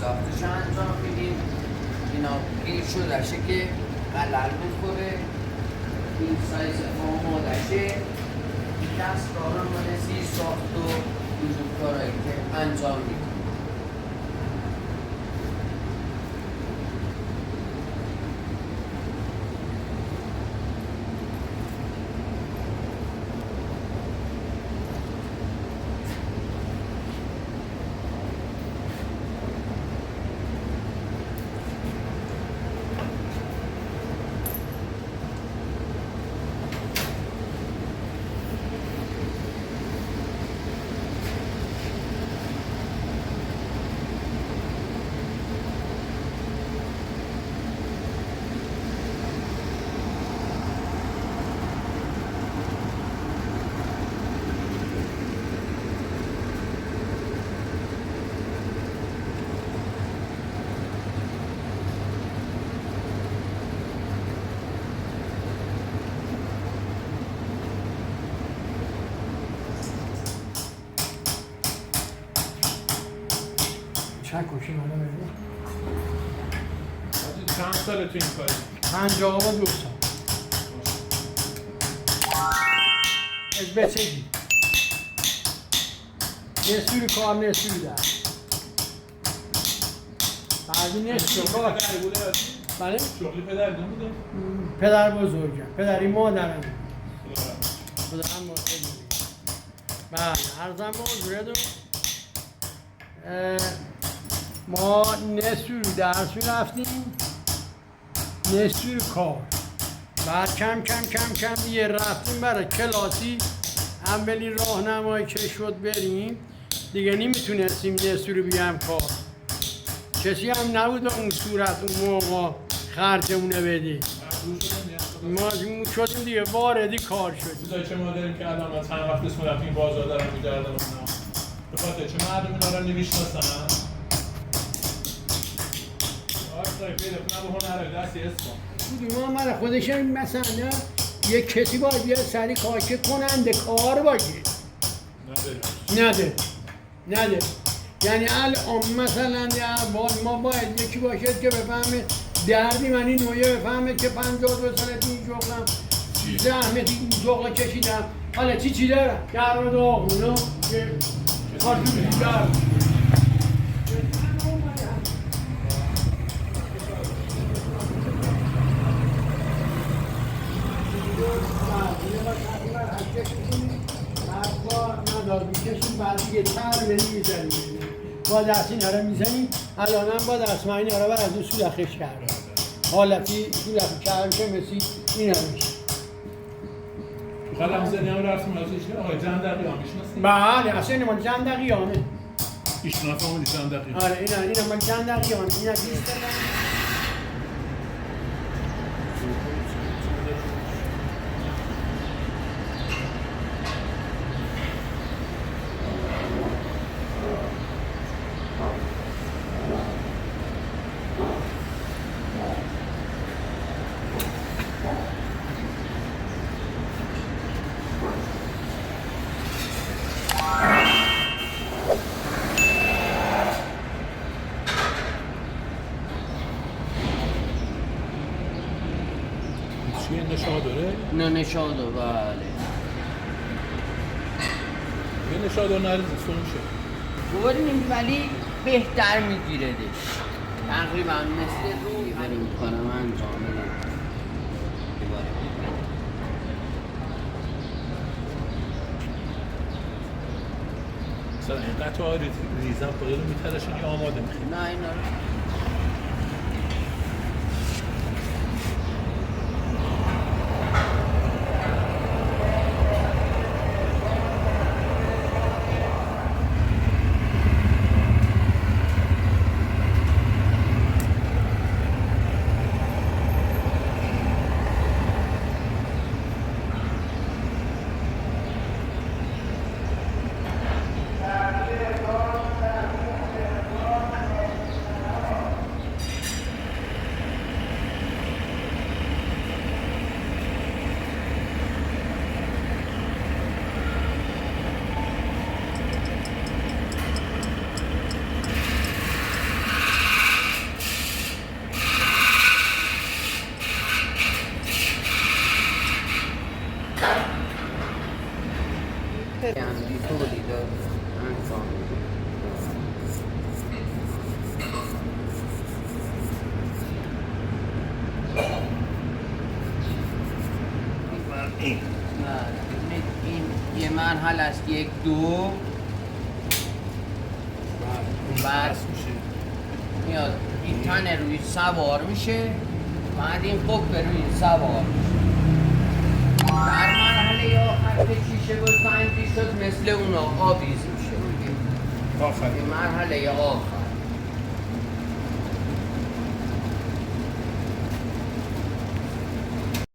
ساختش انجام میدیم. اینا گیر شدهشه که قلل بخوره، این سایز آمادشه، دستگاه هم بایستی ساخت و وجود کارهایی که انجام میدیم. چند کشی مالا بگو؟ چند ساله تو این کاری؟ 52 سال. از بچگی نسوی کار نسوی در بعدی نسوی کار پدری بوده؟ بله؟ شغلی پدر نبوده؟ پدر بزرگم، پدری مادرم پدرم مادرم بله، عرضم بزرگم ما نسوی درسوی رفتیم، نسوی کار بعد کم دیگه رفتیم برای کلاسی اولین راهنمایی که شد بریم دیگه نمیتونستیم نسوی رو بیام کار، کسی هم نبود اون صورت اون موقع خرجمونه بده، ما شدیم دیگه واردی کار شدیم. بودای چه ما داریم که الان من چند وقت اسم رفتیم بازار دارم میگردم به خاطر چه مردم اینا رو نمیشناسن آره پیدا کنم به هنر دستی اسم بودیم آمده خودش مثلا یک کسی باید بیاد سری کار که کننده کار باشه نده یعنی الان مثلا ما باید یکی باشد که بفهمه دردی من این نوعیه بفهمه که 52 ساله تو این جغلم زحمتی این جغل کشیدم حالا چی دارم؟ گرم داغونه که خارجوری گرم بعد دیگه تر میزنیم با دست اینا رو میزنیم الان هم با دست من اینا رو از اون سولخش کردم حالتی سولخش کردم که مثل اینا میشه قلم زنی هم رفتیم از ایشون آقای جندقیان میشناسیم؟ بله اصلا این مال جندقیانه ایشون هم جندقیان آره اینا مال جندقیانه اینا چیه نشادره؟ نه نشاده بله یه نشادر نریزه سونشه ببینیم ولی بهتر میگیردش تقریبا مثل روی بریم کنم انجام بدم مثلا این قطعه های ریزم خدا رو میترشن یا آماده میخویم؟ نه اینا رو مرحله است 1 2 بعد میاد این تنه روی سوار میشه بعد این قب روی سوار میشه در مرحله آخر که شیشه بزنگی شد مثل اونا آویز میشه آخر این مرحله آخر